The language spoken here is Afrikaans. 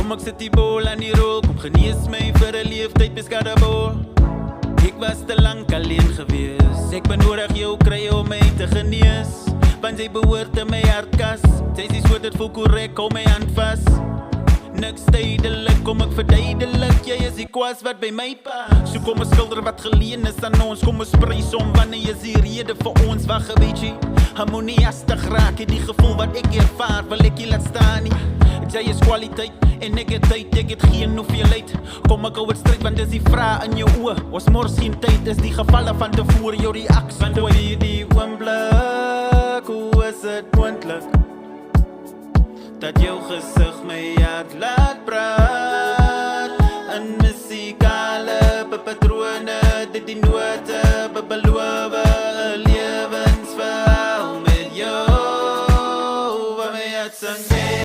Kom ek sit die bol aan die rol, kom genees my vir 'n leeftyd beskadabol. Ek was te lank alleen gewees, ek benodig jou krye om my te genees. Want jy behoort in my hartkas, sy is die soort het voel korrek, hou my hand vas. Niks tydelik, kom ek verduidelik, jy is die kwas wat by my pas. So kom 'n skilder wat geleen is aan ons, kom ons prys om, wanneer is die rede vir ons, wag 'n bietjie. Harmoniastig raak, die gevoel wat ek ervaar, wil ek nie laat staan nie. Jy is kwaliteit, en ek het tyd, ek het geen hoeveelheid. Kom ek hou het stryd, want dis die vraag in jou oë. Ons mors geen tyd, is die gevalle van tevore, jou reaksie. Want hoe die oomblik, hoe is het moontlik dat jou gesig my hart laat praat? In musikale patrone, dit die note beloof.